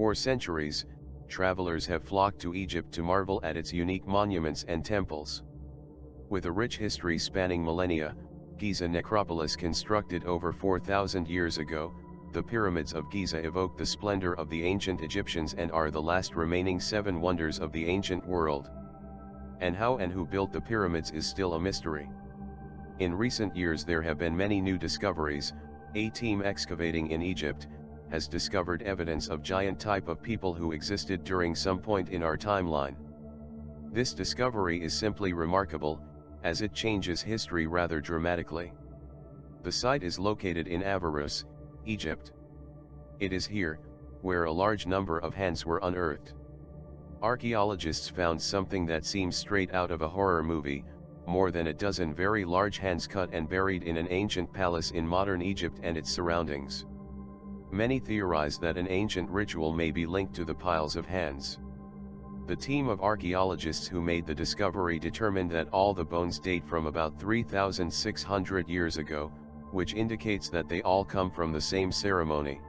For centuries, travelers have flocked to Egypt to marvel at its unique monuments and temples. With a rich history spanning millennia, Giza necropolis constructed over 4,000 years ago, the pyramids of Giza evoke the splendor of the ancient Egyptians and are the last remaining 7 wonders of the ancient world. And how and who built the pyramids is still a mystery. In recent years there have been many new discoveries. A team excavating in Egypt has discovered evidence of giant type of people who existed during some point in our timeline. This discovery is simply remarkable, as it changes history rather dramatically. The site is located in Avarus, Egypt. It is here, where a large number of hands were unearthed. Archaeologists found something that seems straight out of a horror movie, more than a dozen very large hands cut and buried in an ancient palace in modern Egypt and its surroundings. Many theorize that an ancient ritual may be linked to the piles of hands. The team of archaeologists who made the discovery determined that all the bones date from about 3,600 years ago, which indicates that they all come from the same ceremony.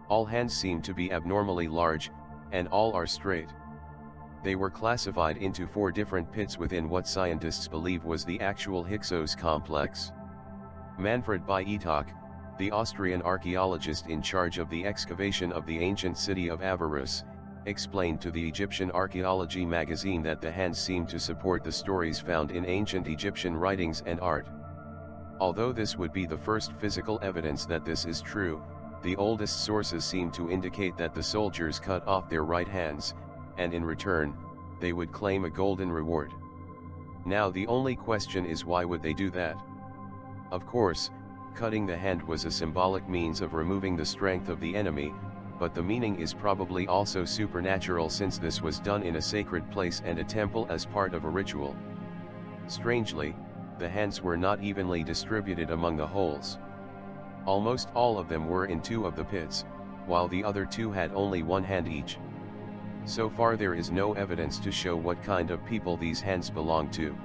All hands seem to be abnormally large, and all are straight. They were classified into 4 different pits within what scientists believe was the actual Hyksos complex. Manfred Bietak, the Austrian archaeologist in charge of the excavation of the ancient city of Avarus, explained to the Egyptian Archaeology magazine that the hands seem to support the stories found in ancient Egyptian writings and art. Although this would be the first physical evidence that this is true, the oldest sources seem to indicate that the soldiers cut off their right hands, and in return, they would claim a golden reward. Now the only question is, why would they do that? Of course, cutting the hand was a symbolic means of removing the strength of the enemy, but the meaning is probably also supernatural, since this was done in a sacred place and a temple as part of a ritual. Strangely, the hands were not evenly distributed among the holes. Almost all of them were in 2 of the pits, while the other 2 had only 1 hand each. So far there is no evidence to show what kind of people these hands belong to.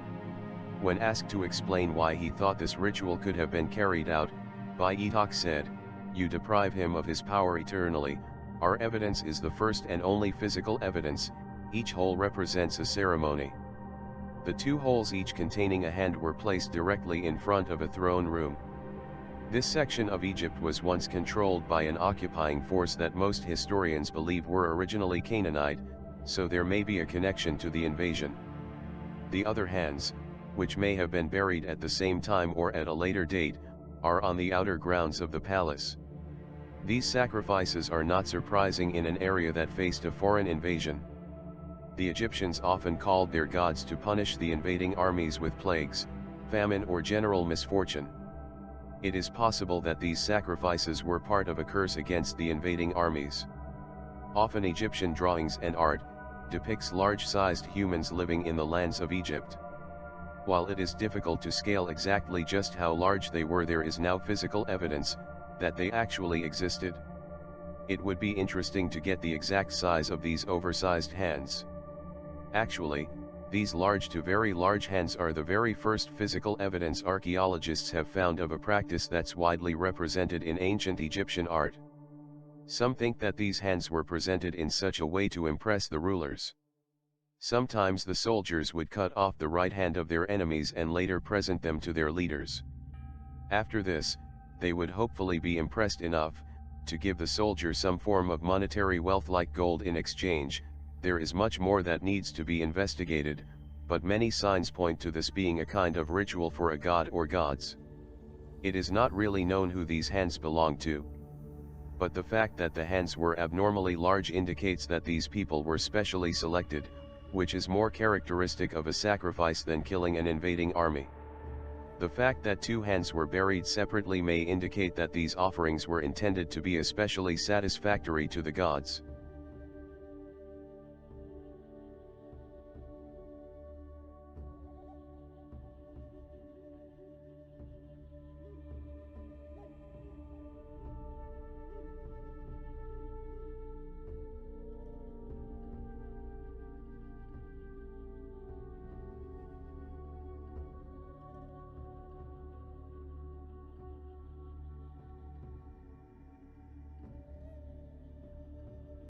When asked to explain why he thought this ritual could have been carried out, Bietak said, "You deprive him of his power eternally. Our evidence is the first and only physical evidence. Each hole represents a ceremony." The 2 holes each containing a hand were placed directly in front of a throne room. This section of Egypt was once controlled by an occupying force that most historians believe were originally Canaanite, so there may be a connection to the invasion. The other hands, which may have been buried at the same time or at a later date, are on the outer grounds of the palace. These sacrifices are not surprising in an area that faced a foreign invasion. The Egyptians often called their gods to punish the invading armies with plagues, famine or general misfortune. It is possible that these sacrifices were part of a curse against the invading armies. Often Egyptian drawings and art depicts large-sized humans living in the lands of Egypt. While it is difficult to scale exactly just how large they were, there is now physical evidence that they actually existed. It would be interesting to get the exact size of these oversized hands. Actually, these large to very large hands are the very first physical evidence archaeologists have found of a practice that's widely represented in ancient Egyptian art. Some think that these hands were presented in such a way to impress the rulers. Sometimes the soldiers would cut off the right hand of their enemies and later present them to their leaders. After this, they would hopefully be impressed enough to give the soldier some form of monetary wealth like gold in exchange. There is much more that needs to be investigated, but many signs point to this being a kind of ritual for a god or gods. It is not really known who these hands belong to. But the fact that the hands were abnormally large indicates that these people were specially selected, which is more characteristic of a sacrifice than killing an invading army. The fact that 2 hands were buried separately may indicate that these offerings were intended to be especially satisfactory to the gods.